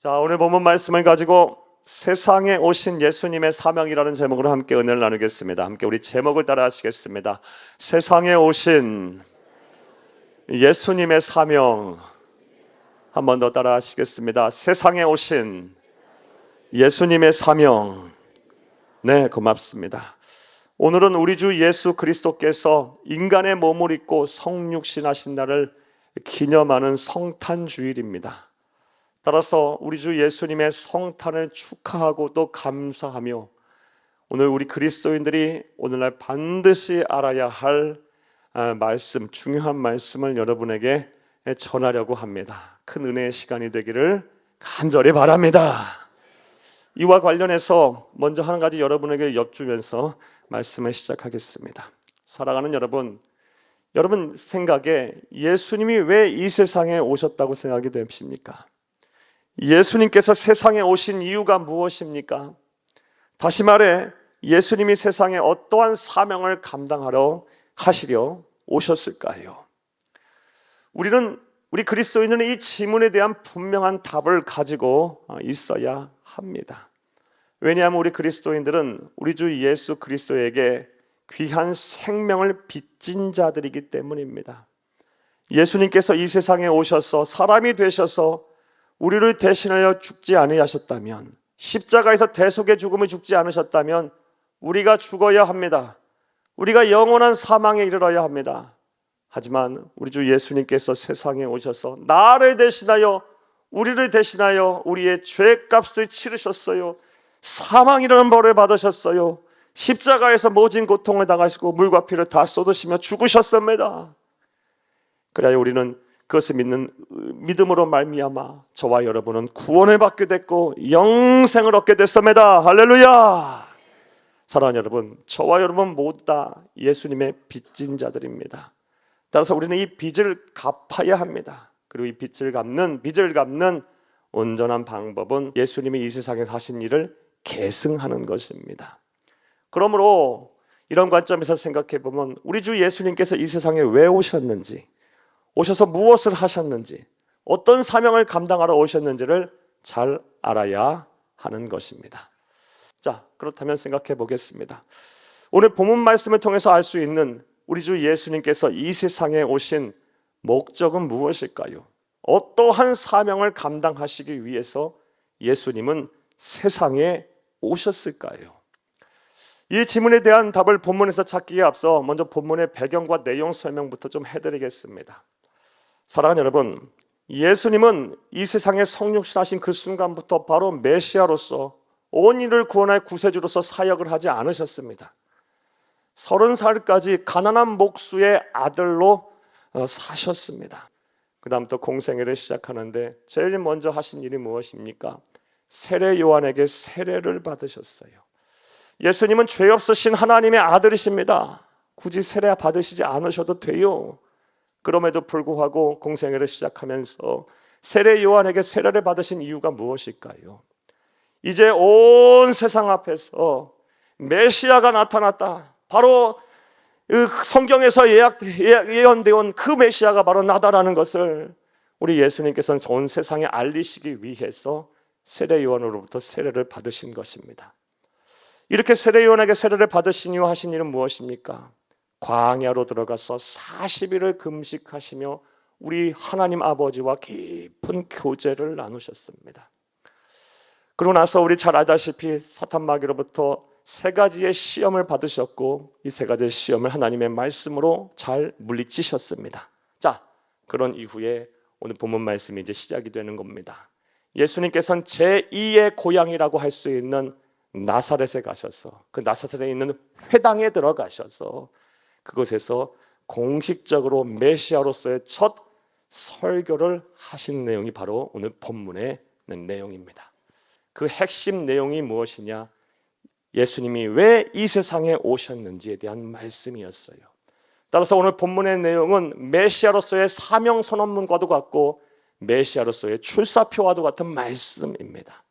자, 오늘 본문 말씀을 가지고 세상에 오신 예수님의 사명이라는 제목으로 함께 은혜를 나누겠습니다. 함께 우리 제목을 따라 하시겠습니다. 세상에 오신 예수님의 사명. 한 번 더 따라 하시겠습니다. 세상에 오신 예수님의 사명. 네, 고맙습니다. 오늘은 우리 주 예수 그리스도께서 인간의 몸을 입고 성육신하신 날을 기념하는 성탄주일입니다. 따라서 우리 주 예수님의 성탄을 축하하고 또 감사하며 오늘 우리 그리스도인들이 오늘날 반드시 알아야 할 말씀, 중요한 말씀을 여러분에게 전하려고 합니다. 큰 은혜의 시간이 되기를 간절히 바랍니다. 이와 관련해서 먼저 한 가지 여러분에게 여쭈면서 말씀을 시작하겠습니다. 사랑하는 여러분, 여러분 생각에 예수님이 왜 이 세상에 오셨다고 생각이 되십니까? 예수님께서 세상에 오신 이유가 무엇입니까? 다시 말해 예수님이 세상에 어떠한 사명을 감당하러 하시려 오셨을까요? 우리 그리스도인은 이 질문에 대한 분명한 답을 가지고 있어야 합니다. 왜냐하면 우리 그리스도인들은 우리 주 예수 그리스도에게 귀한 생명을 빚진 자들이기 때문입니다. 예수님께서 이 세상에 오셔서 사람이 되셔서 우리를 대신하여 죽지 아니하셨다면, 십자가에서 대속의 죽음을 죽지 않으셨다면 우리가 죽어야 합니다. 우리가 영원한 사망에 이르러야 합니다. 하지만 우리 주 예수님께서 세상에 오셔서 나를 대신하여, 우리를 대신하여 우리의 죄값을 치르셨어요. 사망이라는 벌을 받으셨어요. 십자가에서 모진 고통을 당하시고 물과 피를 다 쏟으시며 죽으셨습니다. 그래야 우리는 그것을 믿는 믿음으로 말미암아 저와 여러분은 구원을 받게 됐고 영생을 얻게 됐습니다. 할렐루야. 사랑하는 여러분, 저와 여러분 모두 다 예수님의 빚진 자들입니다. 따라서 우리는 이 빚을 갚아야 합니다. 그리고 이 빚을 갚는 온전한 방법은 예수님이 이 세상에서 하신 일을 계승하는 것입니다. 그러므로 이런 관점에서 생각해 보면 우리 주 예수님께서 이 세상에 왜 오셨는지, 오셔서 무엇을 하셨는지, 어떤 사명을 감당하러 오셨는지를 잘 알아야 하는 것입니다. 자, 그렇다면 생각해 보겠습니다. 오늘 본문 말씀을 통해서 알 수 있는 우리 주 예수님께서 이 세상에 오신 목적은 무엇일까요? 어떠한 사명을 감당하시기 위해서 예수님은 세상에 오셨을까요? 이 질문에 대한 답을 본문에서 찾기에 앞서 먼저 본문의 배경과 내용 설명부터 좀 해드리겠습니다. 사랑하는 여러분, 예수님은 이 세상에 성육신하신 그 순간부터 바로 메시아로서 온 인을 구원할 구세주로서 사역을 하지 않으셨습니다. 30살까지 가난한 목수의 아들로 사셨습니다. 그 다음부터 공생애를 시작하는데 제일 먼저 하신 일이 무엇입니까? 세례 요한에게 세례를 받으셨어요. 예수님은 죄 없으신 하나님의 아들이십니다. 굳이 세례 받으시지 않으셔도 돼요. 그럼에도 불구하고 공생애를 시작하면서 세례 요한에게 세례를 받으신 이유가 무엇일까요? 이제 온 세상 앞에서 메시아가 나타났다. 바로 성경에서 예언되어 온 그 메시아가 바로 나다라는 것을 우리 예수님께서는 온 세상에 알리시기 위해서 세례 요한으로부터 세례를 받으신 것입니다. 이렇게 세례 요한에게 세례를 받으신 이후 하신 일은 무엇입니까? 광야로 들어가서 40일을 금식하시며 우리 하나님 아버지와 깊은 교제를 나누셨습니다. 그러고 나서 우리 잘 알다시피 사탄 마귀로부터 3가지의 시험을 받으셨고 이 3가지의 시험을 하나님의 말씀으로 잘 물리치셨습니다. 자, 그런 이후에 오늘 본문 말씀이 이제 시작이 되는 겁니다. 예수님께서는 제2의 고향이라고 할 수 있는 나사렛에 가셔서 그 나사렛에 있는 회당에 들어가셔서 그곳에서 공식적으로 메시아로서의 첫 설교를 하신 내용이 바로 오늘 본문의 내용입니다. 그 핵심 내용이 무엇이냐? 예수님이 왜 이 세상에 오셨는지에 대한 말씀이었어요. 따라서 오늘 본문의 내용은 메시아로서의 사명 선언문과도 같고 메시아로서의 출사표와도 같은 말씀입니다.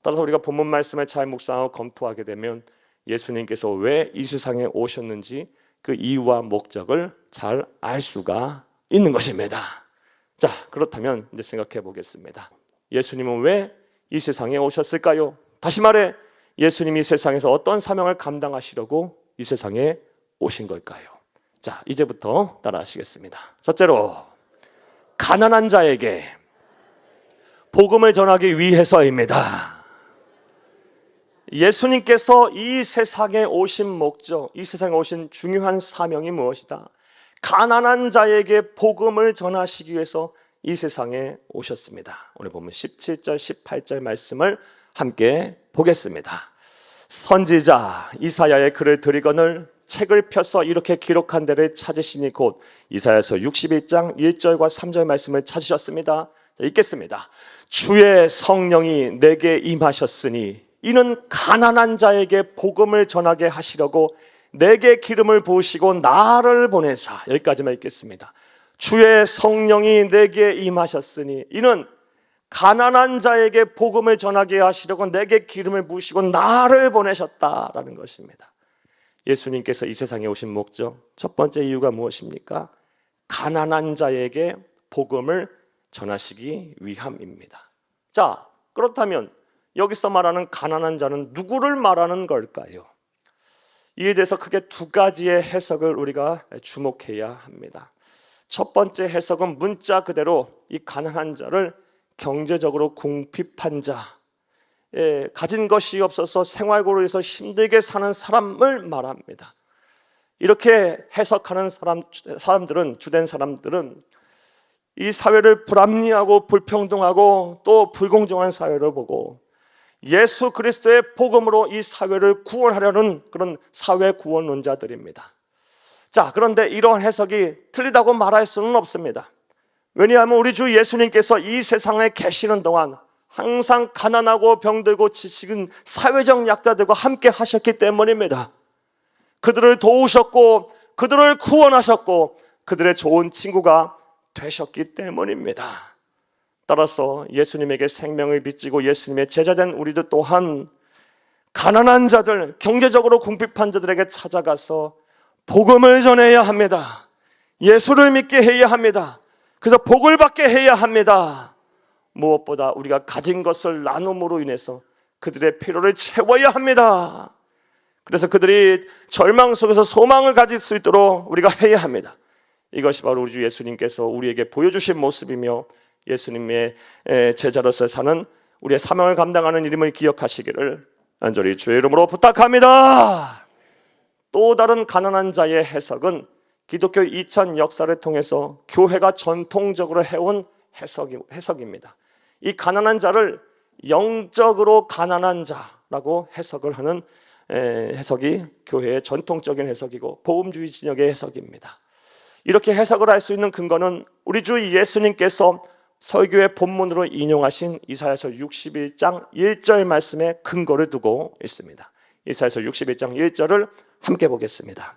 따라서 우리가 본문 말씀을 잘 묵상하고 검토하게 되면 예수님께서 왜 이 세상에 오셨는지 그 이유와 목적을 잘 알 수가 있는 것입니다. 자, 그렇다면 이제 생각해 보겠습니다. 예수님은 왜 이 세상에 오셨을까요? 다시 말해 예수님이 세상에서 어떤 사명을 감당하시려고 이 세상에 오신 걸까요? 자, 이제부터 따라하시겠습니다. 첫째로, 가난한 자에게 복음을 전하기 위해서입니다. 예수님께서 이 세상에 오신 목적, 이 세상에 오신 중요한 사명이 무엇이다? 가난한 자에게 복음을 전하시기 위해서 이 세상에 오셨습니다. 오늘 보면 17절, 18절 말씀을 함께 보겠습니다. 선지자 이사야의 글을 들이거늘 책을 펴서 이렇게 기록한 데를 찾으시니 곧 이사야서 61장 1절과 3절 말씀을 찾으셨습니다. 자, 읽겠습니다. 주의 성령이 내게 임하셨으니 이는 가난한 자에게 복음을 전하게 하시려고 내게 기름을 부으시고 나를 보내사. 여기까지만 읽겠습니다. 주의 성령이 내게 임하셨으니 이는 가난한 자에게 복음을 전하게 하시려고 내게 기름을 부으시고 나를 보내셨다라는 것입니다. 예수님께서 이 세상에 오신 목적, 첫 번째 이유가 무엇입니까? 가난한 자에게 복음을 전하시기 위함입니다. 자, 그렇다면 여기서 말하는 가난한 자는 누구를 말하는 걸까요? 이에 대해서 크게 두 가지의 해석을 우리가 주목해야 합니다. 첫 번째 해석은 문자 그대로 이 가난한 자를 경제적으로 궁핍한 자, 가진 것이 없어서 생활고로 해서 힘들게 사는 사람을 말합니다. 이렇게 해석하는 사람들은, 주된 사람들은 이 사회를 불합리하고 불평등하고 또 불공정한 사회를 보고 예수 그리스도의 복음으로 이 사회를 구원하려는 그런 사회 구원론자들입니다. 자, 그런데 이러한 해석이 틀리다고 말할 수는 없습니다. 왜냐하면 우리 주 예수님께서 이 세상에 계시는 동안 항상 가난하고 병들고 지치는 사회적 약자들과 함께 하셨기 때문입니다. 그들을 도우셨고 그들을 구원하셨고 그들의 좋은 친구가 되셨기 때문입니다. 따라서 예수님에게 생명을 빚지고 예수님의 제자된 우리들 또한 가난한 자들, 경제적으로 궁핍한 자들에게 찾아가서 복음을 전해야 합니다. 예수를 믿게 해야 합니다. 그래서 복을 받게 해야 합니다. 무엇보다 우리가 가진 것을 나눔으로 인해서 그들의 필요를 채워야 합니다. 그래서 그들이 절망 속에서 소망을 가질 수 있도록 우리가 해야 합니다. 이것이 바로 우리 주 예수님께서 우리에게 보여주신 모습이며 예수님의 제자로서 사는 우리의 사명을 감당하는 이름을 기억하시기를 간절히 주의 이름으로 부탁합니다. 또 다른 가난한 자의 해석은 기독교 2000 역사를 통해서 교회가 전통적으로 해온 해석입니다. 이 가난한 자를 영적으로 가난한 자라고 해석을 하는 해석이 교회의 전통적인 해석이고 복음주의 진영의 해석입니다. 이렇게 해석을 할 수 있는 근거는 우리 주 예수님께서 설교의 본문으로 인용하신 이사야서 61장 1절 말씀에 근거를 두고 있습니다. 이사야서 61장 1절을 함께 보겠습니다.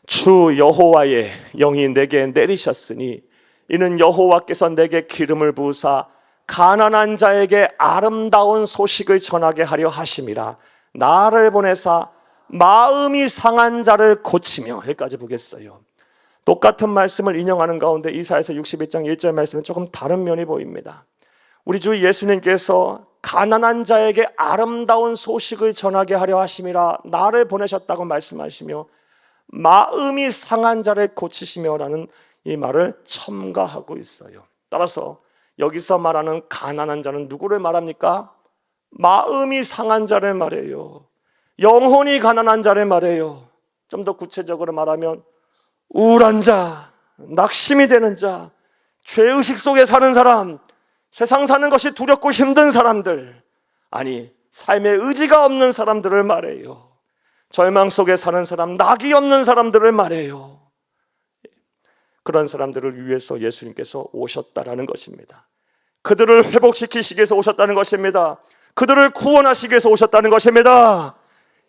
주 여호와의 영이 내게 내리셨으니 이는 여호와께서 내게 기름을 부으사 가난한 자에게 아름다운 소식을 전하게 하려 하심이라. 나를 보내사 마음이 상한 자를 고치며. 여기까지 보겠어요. 똑같은 말씀을 인용하는 가운데 이사야서 61장 1절 말씀은 조금 다른 면이 보입니다. 우리 주 예수님께서 가난한 자에게 아름다운 소식을 전하게 하려 하심이라 나를 보내셨다고 말씀하시며 마음이 상한 자를 고치시며라는 이 말을 첨가하고 있어요. 따라서 여기서 말하는 가난한 자는 누구를 말합니까? 마음이 상한 자를 말해요. 영혼이 가난한 자를 말해요. 좀 더 구체적으로 말하면 우울한 자, 낙심이 되는 자, 죄의식 속에 사는 사람, 세상 사는 것이 두렵고 힘든 사람들, 아니 삶의 의지가 없는 사람들을 말해요. 절망 속에 사는 사람, 낙이 없는 사람들을 말해요. 그런 사람들을 위해서 예수님께서 오셨다라는 것입니다. 그들을 회복시키시기 위해서 오셨다는 것입니다. 그들을 구원하시기 위해서 오셨다는 것입니다.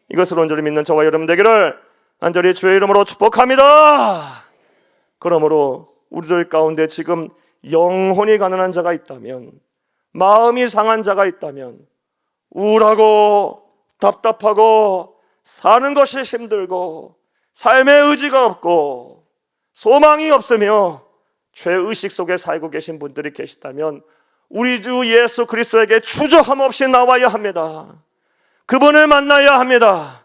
이것을 온전히 믿는 저와 여러분 되기를 간절히 주의 이름으로 축복합니다. 그러므로 우리들 가운데 지금 영혼이 가난한 자가 있다면, 마음이 상한 자가 있다면, 우울하고 답답하고 사는 것이 힘들고 삶의 의지가 없고 소망이 없으며 죄의식 속에 살고 계신 분들이 계시다면 우리 주 예수 그리스도에게 주저함 없이 나와야 합니다. 그분을 만나야 합니다.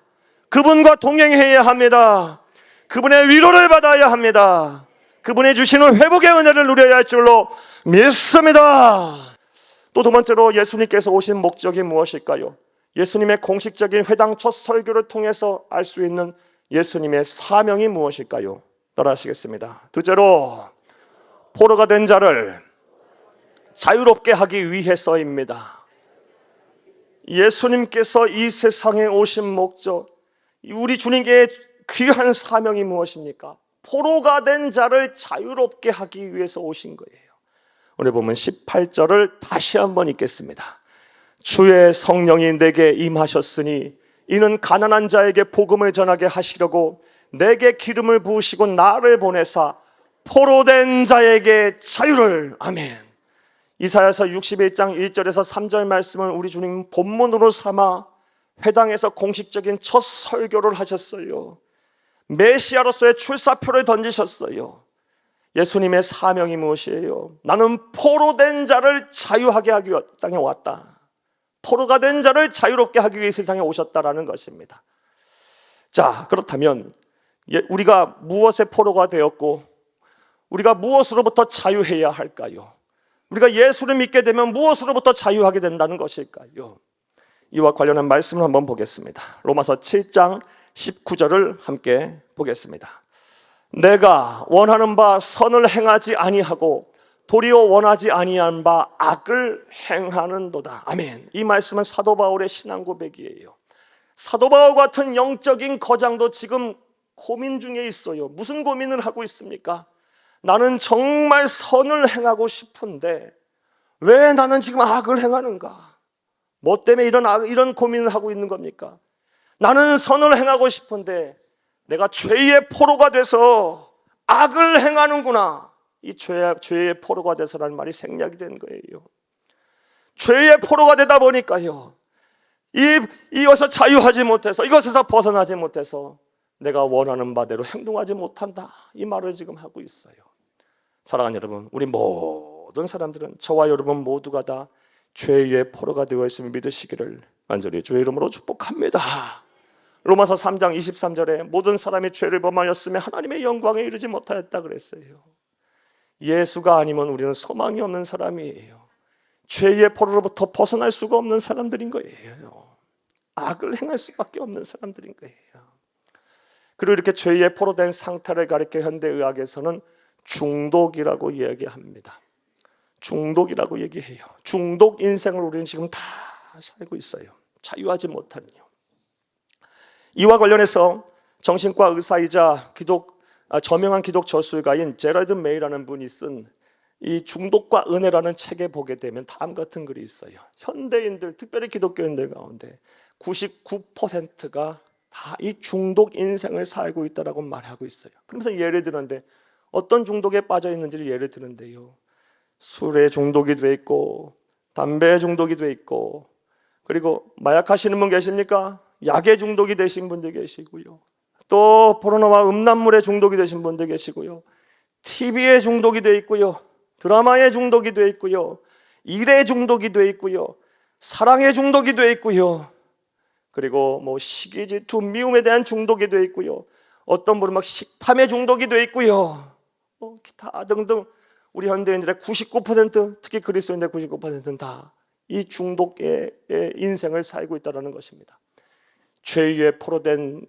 그분과 동행해야 합니다. 그분의 위로를 받아야 합니다. 그분이 주시는 회복의 은혜를 누려야 할 줄로 믿습니다. 또 두 번째로 예수님께서 오신 목적이 무엇일까요? 예수님의 공식적인 회당 첫 설교를 통해서 알 수 있는 예수님의 사명이 무엇일까요? 따라하시겠습니다. 둘째로 포로가 된 자를 자유롭게 하기 위해서입니다. 예수님께서 이 세상에 오신 목적, 우리 주님께 귀한 사명이 무엇입니까? 포로가 된 자를 자유롭게 하기 위해서 오신 거예요. 오늘 보면 18절을 다시 한번 읽겠습니다. 주의 성령이 내게 임하셨으니 이는 가난한 자에게 복음을 전하게 하시려고 내게 기름을 부으시고 나를 보내사 포로된 자에게 자유를. 아멘. 이사야서 61장 1절에서 3절 말씀을 우리 주님 본문으로 삼아 회당에서 공식적인 첫 설교를 하셨어요. 메시아로서의 출사표를 던지셨어요. 예수님의 사명이 무엇이에요? 나는 포로된 자를 자유하게 하기 위해 땅에 왔다. 포로가 된 자를 자유롭게 하기 위해 세상에 오셨다라는 것입니다. 자, 그렇다면 우리가 무엇의 포로가 되었고 우리가 무엇으로부터 자유해야 할까요? 우리가 예수를 믿게 되면 무엇으로부터 자유하게 된다는 것일까요? 이와 관련한 말씀을 한번 보겠습니다. 로마서 7장 19절을 함께 보겠습니다. 내가 원하는 바 선을 행하지 아니하고 도리어 원하지 아니한 바 악을 행하는도다. 아멘. 이 말씀은 사도 바울의 신앙 고백이에요. 사도 바울 같은 영적인 거장도 지금 고민 중에 있어요. 무슨 고민을 하고 있습니까? 나는 정말 선을 행하고 싶은데 왜 나는 지금 악을 행하는가? 뭐 때문에 이런 고민을 하고 있는 겁니까? 나는 선을 행하고 싶은데 내가 죄의 포로가 돼서 악을 행하는구나. 이 죄의 포로가 돼서라는 말이 생략이 된 거예요. 죄의 포로가 되다 보니까요, 이것을 자유하지 못해서, 이것에서 벗어나지 못해서 내가 원하는 바대로 행동하지 못한다. 이 말을 지금 하고 있어요. 사랑하는 여러분, 우리 모든 사람들은, 저와 여러분 모두가 다 죄의 포로가 되어 있음을 믿으시기를 간절히 주의 이름으로 축복합니다. 로마서 3장 23절에 모든 사람이 죄를 범하였으며 하나님의 영광에 이르지 못하였다 그랬어요. 예수가 아니면 우리는 소망이 없는 사람이에요. 죄의 포로로부터 벗어날 수가 없는 사람들인 거예요. 악을 행할 수밖에 없는 사람들인 거예요. 그리고 이렇게 죄의 포로된 상태를 가리켜 현대의학에서는 중독이라고 이야기합니다. 중독이라고 얘기해요. 중독 인생을 우리는 지금 다 살고 있어요. 자유하지 못한 이유. 이와 관련해서 정신과 의사이자 저명한 기독 저술가인 제럴드 메이라는 분이 쓴 이 중독과 은혜라는 책에 보게 되면 다음 같은 글이 있어요. 현대인들, 특별히 기독교인들 가운데 99%가 다 이 중독 인생을 살고 있다라고 말하고 있어요. 그러면서 예를 들었는데 어떤 중독에 빠져 있는지를 예를 드는데요. 술에 중독이 돼 있고 담배에 중독이 돼 있고, 그리고 마약 하시는 분 계십니까? 약에 중독이 되신 분들 계시고요. 또 포르노와 음란물에 중독이 되신 분들 계시고요. TV에 중독이 돼 있고요. 드라마에 중독이 돼 있고요. 일에 중독이 돼 있고요. 사랑에 중독이 돼 있고요. 그리고 뭐 시기, 질투, 미움에 대한 중독이 돼 있고요. 어떤 분은 막 식탐에 중독이 돼 있고요. 기타 등등 우리 현대인들의 99%, 특히 그리스도인들의 99%는 다 이 중독의 인생을 살고 있다는 것입니다. 죄의 포로된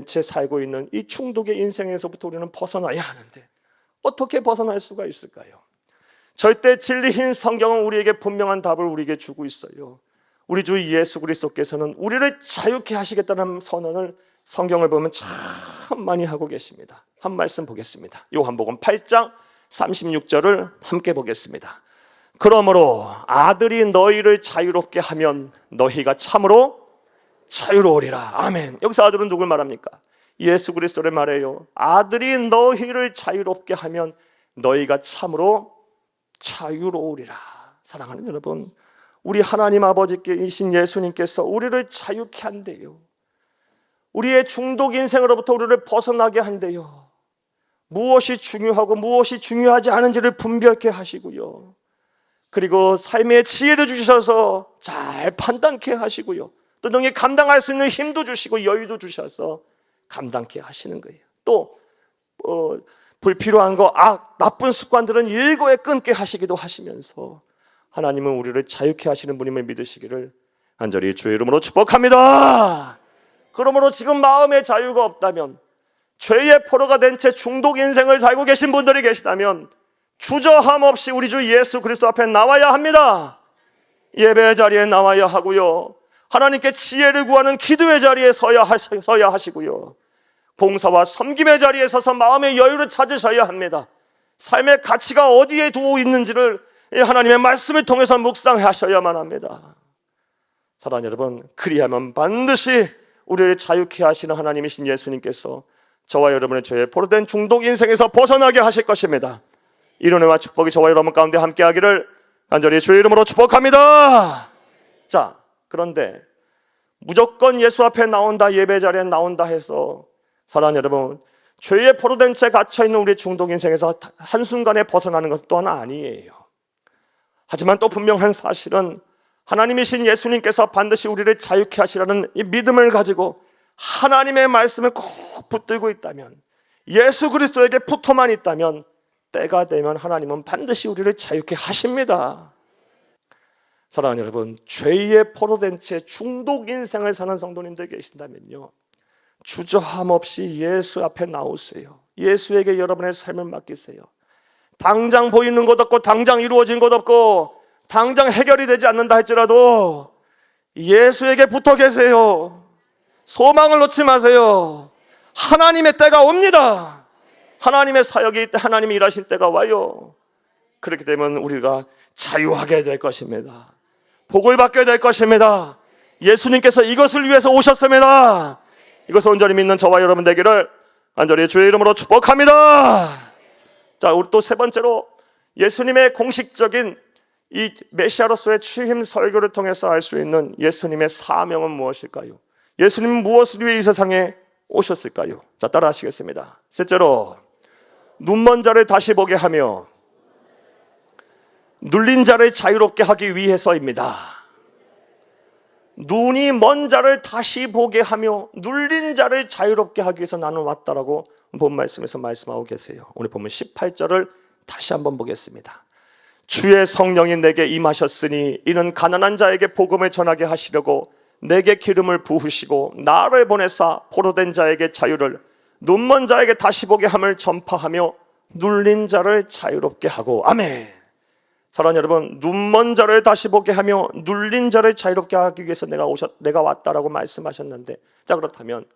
채 살고 있는 이 중독의 인생에서부터 우리는 벗어나야 하는데 어떻게 벗어날 수가 있을까요? 절대 진리인 성경은 우리에게 분명한 답을 우리에게 주고 있어요. 우리 주 예수 그리스도께서는 우리를 자유케 하시겠다는 선언을 성경을 보면 참 많이 하고 계십니다. 한 말씀 보겠습니다. 요한복음 8장 36절을 함께 보겠습니다. 그러므로 아들이 너희를 자유롭게 하면 너희가 참으로 자유로우리라. 아멘. 여기서 아들은 누굴 말합니까? 예수 그리스도를 말해요. 아들이 너희를 자유롭게 하면 너희가 참으로 자유로우리라. 사랑하는 여러분, 우리 하나님 아버지이신 예수님께서 우리를 자유케 한대요. 우리의 중독 인생으로부터 우리를 벗어나게 한대요. 무엇이 중요하고 무엇이 중요하지 않은지를 분별케 하시고요. 그리고 삶의 지혜를 주셔서 잘 판단케 하시고요, 또 능히 감당할 수 있는 힘도 주시고 여유도 주셔서 감당케 하시는 거예요. 또 불필요한 거, 나쁜 습관들은 일거에 끊게 하시기도 하시면서 하나님은 우리를 자유케 하시는 분임을 믿으시기를 간절히 주의 이름으로 축복합니다. 그러므로 지금 마음의 자유가 없다면, 죄의 포로가 된 채 중독 인생을 살고 계신 분들이 계시다면 주저함 없이 우리 주 예수 그리스도 앞에 나와야 합니다. 예배 자리에 나와야 하고요, 하나님께 지혜를 구하는 기도의 자리에 서야 하시고요, 봉사와 섬김의 자리에 서서 마음의 여유를 찾으셔야 합니다. 삶의 가치가 어디에 두고 있는지를 하나님의 말씀을 통해서 묵상하셔야만 합니다. 사랑하는 여러분, 그리하면 반드시 우리를 자유케 하시는 하나님이신 예수님께서 저와 여러분의 죄에 포로된 중독 인생에서 벗어나게 하실 것입니다. 이런 은혜와 축복이 저와 여러분 가운데 함께하기를 간절히 주의 이름으로 축복합니다. 자, 그런데 무조건 예수 앞에 나온다, 예배 자리에 나온다 해서 사랑하는 여러분, 죄에 포로된 채 갇혀있는 우리 중독 인생에서 한순간에 벗어나는 것은 또한 아니에요. 하지만 또 분명한 사실은 하나님이신 예수님께서 반드시 우리를 자유케 하시라는 이 믿음을 가지고 하나님의 말씀을 꼭 붙들고 있다면, 예수 그리스도에게 붙어만 있다면 때가 되면 하나님은 반드시 우리를 자유케 하십니다. 사랑하는 여러분, 죄에 포로된 채 중독 인생을 사는 성도님들 계신다면요, 주저함 없이 예수 앞에 나오세요. 예수에게 여러분의 삶을 맡기세요. 당장 보이는 것 없고 당장 이루어진 것 없고 당장 해결이 되지 않는다 할지라도 예수에게 붙어 계세요. 소망을 놓지 마세요. 하나님의 때가 옵니다. 하나님의 사역이 하나님이 일하신 때가 와요. 그렇게 되면 우리가 자유하게 될 것입니다. 복을 받게 될 것입니다. 예수님께서 이것을 위해서 오셨습니다. 이것을 온전히 믿는 저와 여러분 되기를 간절히 주의 이름으로 축복합니다. 자, 우리 또 세 번째로 예수님의 공식적인 이 메시아로서의 취임 설교를 통해서 알 수 있는 예수님의 사명은 무엇일까요? 예수님은 무엇을 위해 이 세상에 오셨을까요? 자, 따라 하시겠습니다. 셋째로, 눈먼 자를 다시 보게 하며 눌린 자를 자유롭게 하기 위해서입니다. 눈이 먼 자를 다시 보게 하며 눌린 자를 자유롭게 하기 위해서 나는 왔다라고 본 말씀에서 말씀하고 계세요. 오늘 보면 18절을 다시 한번 보겠습니다. 주의 성령이 내게 임하셨으니 이는 가난한 자에게 복음을 전하게 하시려고 내게 기름을 부으시고 나를 보내사 포로된 자에게 자유를, 눈먼 자에게 다시 보게 함을 전파하며 눌린 자를 자유롭게 하고. 아멘. 사랑하는 여러분, 눈먼 자를 다시 보게 하며 눌린 자를 자유롭게 하기 위해서 내가 왔다라고 말씀하셨는데, 자, 그렇다면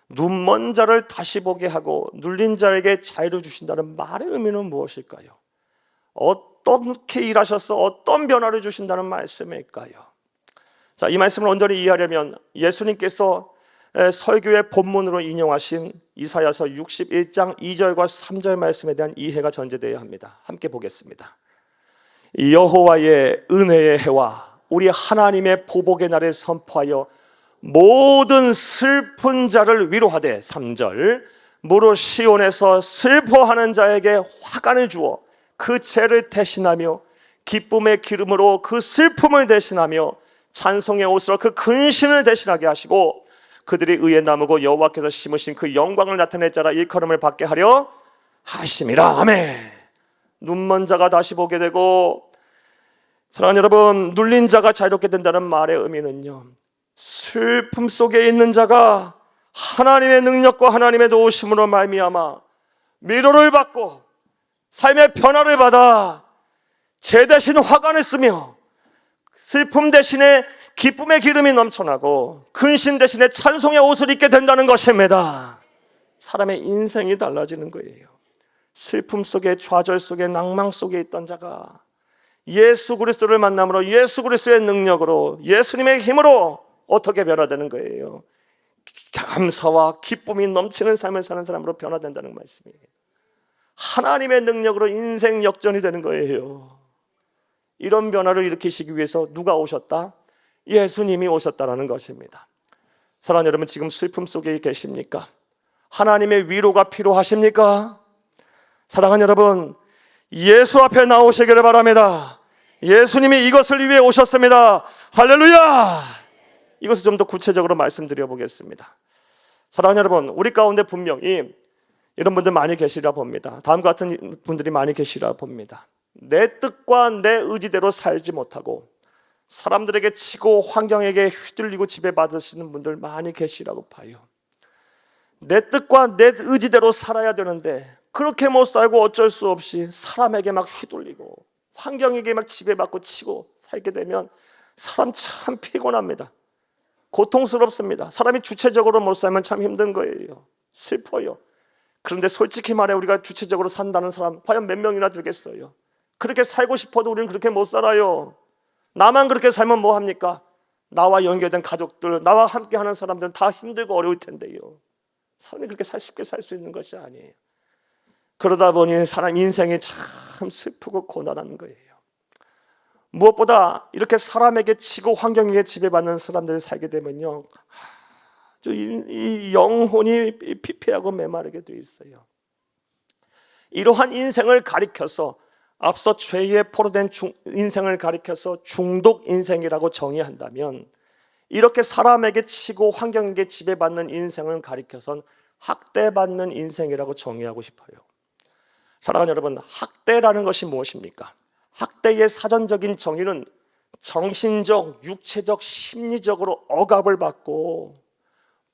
눈먼 자를 다시 보게 하고 눌린 자에게 자유를 주신다는 말의 의미는 무엇일까요? 어떻게 일하셔서 어떤 변화를 주신다는 말씀일까요? 자, 이 말씀을 온전히 이해하려면 예수님께서 설교의 본문으로 인용하신 이사야서 61장 2절과 3절 말씀에 대한 이해가 전제되어야 합니다. 함께 보겠습니다. 여호와의 은혜의 해와 우리 하나님의 보복의 날을 선포하여 모든 슬픈 자를 위로하되, 3절, 무릇 시온에서 슬퍼하는 자에게 화관을 주어 그 죄를 대신하며 기쁨의 기름으로 그 슬픔을 대신하며 찬송의 옷으로 그 근심을 대신하게 하시고 그들이 의에 나무고 여호와께서 심으신 그 영광을 나타낼 자라 일컬음을 받게 하려 하심이라. 아멘. 눈먼 자가 다시 보게 되고, 사랑하는 여러분, 눌린 자가 자유롭게 된다는 말의 의미는요, 슬픔 속에 있는 자가 하나님의 능력과 하나님의 도우심으로 말미암아 위로를 받고 삶의 변화를 받아 죄 대신 화관을 쓰며 슬픔 대신에 기쁨의 기름이 넘쳐나고 근심 대신에 찬송의 옷을 입게 된다는 것입니다. 사람의 인생이 달라지는 거예요. 슬픔 속에, 좌절 속에, 낭망 속에 있던 자가 예수 그리스도를 만남으로, 예수 그리스도의 능력으로, 예수님의 힘으로 어떻게 변화되는 거예요? 감사와 기쁨이 넘치는 삶을 사는 사람으로 변화된다는 말씀이에요. 하나님의 능력으로 인생 역전이 되는 거예요. 이런 변화를 일으키시기 위해서 누가 오셨다? 예수님이 오셨다라는 것입니다. 사랑하는 여러분, 지금 슬픔 속에 계십니까? 하나님의 위로가 필요하십니까? 사랑하는 여러분, 예수 앞에 나오시기를 바랍니다. 예수님이 이것을 위해 오셨습니다. 할렐루야! 이것을 좀 더 구체적으로 말씀드려 보겠습니다. 사랑하는 여러분, 우리 가운데 분명히 이런 분들 많이 계시라 봅니다. 다음과 같은 분들이 많이 계시라 봅니다. 내 뜻과 내 의지대로 살지 못하고 사람들에게 치고 환경에게 휘둘리고 지배받으시는 분들 많이 계시라고 봐요. 내 뜻과 내 의지대로 살아야 되는데 그렇게 못 살고 어쩔 수 없이 사람에게 막 휘둘리고 환경에게 막 지배받고 치고 살게 되면 사람 참 피곤합니다. 고통스럽습니다. 사람이 주체적으로 못 살면 참 힘든 거예요. 슬퍼요. 그런데 솔직히 말해 우리가 주체적으로 산다는 사람 과연 몇 명이나 되겠어요? 그렇게 살고 싶어도 우리는 그렇게 못 살아요. 나만 그렇게 살면 뭐 합니까? 나와 연결된 가족들, 나와 함께하는 사람들은 다 힘들고 어려울 텐데요. 사람이 그렇게 쉽게 살 수 있는 것이 아니에요. 그러다 보니 사람 인생이 참 슬프고 고난한 거예요. 무엇보다 이렇게 사람에게 치고 환경에게 지배받는 사람들을 살게 되면요, 이 영혼이 피폐하고 메마르게 돼 있어요. 이러한 인생을 가리켜서 앞서 죄에 포로된 인생을 가리켜서 중독 인생이라고 정의한다면, 이렇게 사람에게 치고 환경에게 지배받는 인생을 가리켜선 학대받는 인생이라고 정의하고 싶어요. 사랑하는 여러분, 학대라는 것이 무엇입니까? 학대의 사전적인 정의는 정신적, 육체적, 심리적으로 억압을 받고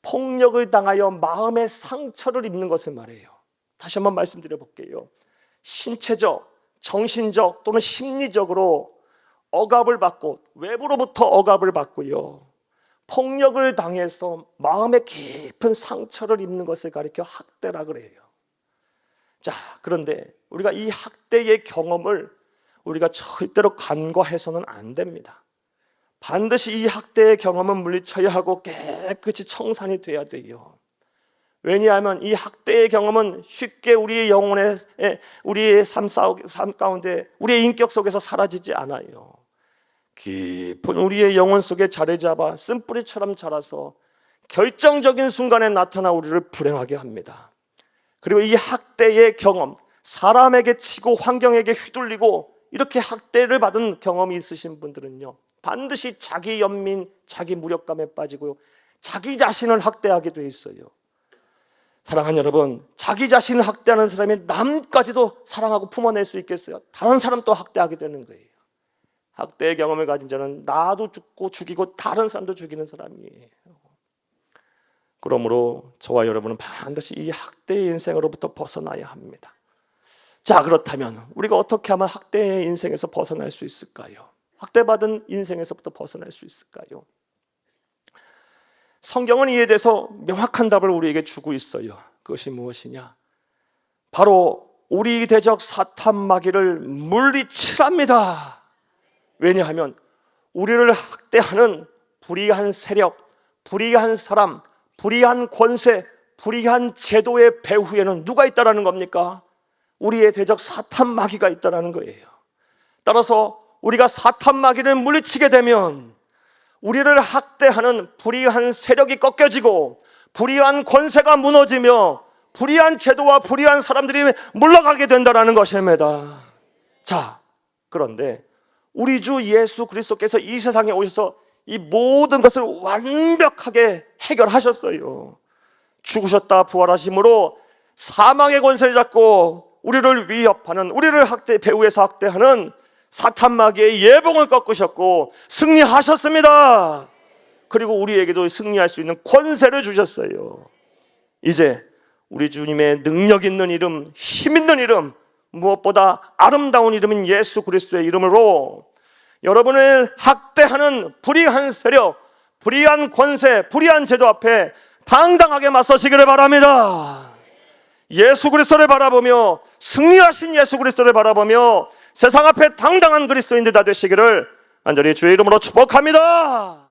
폭력을 당하여 마음의 상처를 입는 것을 말해요. 다시 한번 말씀드려 볼게요. 신체적, 정신적 또는 심리적으로 억압을 받고 외부로부터 억압을 받고요, 폭력을 당해서 마음의 깊은 상처를 입는 것을 가리켜 학대라 그래요. 자, 그런데 우리가 이 학대의 경험을 우리가 절대로 간과해서는 안 됩니다. 반드시 이 학대의 경험은 물리쳐야 하고 깨끗이 청산이 돼야 돼요. 왜냐하면 이 학대의 경험은 쉽게 우리의 영혼에, 우리의 삶 가운데, 우리의 인격 속에서 사라지지 않아요. 깊은 우리의 영혼 속에 자리 잡아 쓴뿌리처럼 자라서 결정적인 순간에 나타나 우리를 불행하게 합니다. 그리고 이 학대의 경험, 사람에게 치고 환경에게 휘둘리고 이렇게 학대를 받은 경험이 있으신 분들은요, 반드시 자기 연민, 자기 무력감에 빠지고요, 자기 자신을 학대하게 돼 있어요. 사랑하는 여러분, 자기 자신을 학대하는 사람이 남까지도 사랑하고 품어낼 수 있겠어요? 다른 사람 또 학대하게 되는 거예요. 학대의 경험을 가진 자는 나도 죽고 죽이고 다른 사람도 죽이는 사람이에요. 그러므로 저와 여러분은 반드시 이 학대의 인생으로부터 벗어나야 합니다. 자, 그렇다면 우리가 어떻게 하면 학대의 인생에서 벗어날 수 있을까요? 학대받은 인생에서부터 벗어날 수 있을까요? 성경은 이에 대해서 명확한 답을 우리에게 주고 있어요. 그것이 무엇이냐? 바로 우리 대적 사탄 마귀를 물리치랍니다. 왜냐하면 우리를 학대하는 불의한 세력, 불의한 사람, 불의한 권세, 불의한 제도의 배후에는 누가 있다라는 겁니까? 우리의 대적 사탄 마귀가 있다라는 거예요. 따라서 우리가 사탄 마귀를 물리치게 되면 우리를 학대하는 불의한 세력이 꺾여지고 불의한 권세가 무너지며 불의한 제도와 불의한 사람들이 물러가게 된다는 것입니다. 자, 그런데 우리 주 예수 그리스도께서 이 세상에 오셔서 이 모든 것을 완벽하게 해결하셨어요. 죽으셨다 부활하심으로 사망의 권세를 잡고 우리를 위협하는, 우리를 배후에서 학대하는 사탄 마귀의 예봉을 꺾으셨고 승리하셨습니다. 그리고 우리에게도 승리할 수 있는 권세를 주셨어요. 이제 우리 주님의 능력 있는 이름, 힘 있는 이름, 무엇보다 아름다운 이름인 예수 그리스도의 이름으로 여러분을 학대하는 불의한 세력, 불의한 권세, 불의한 제도 앞에 당당하게 맞서시기를 바랍니다. 예수 그리스도를 바라보며, 승리하신 예수 그리스도를 바라보며 세상 앞에 당당한 그리스도인들 다 되시기를 간절히 주의 이름으로 축복합니다.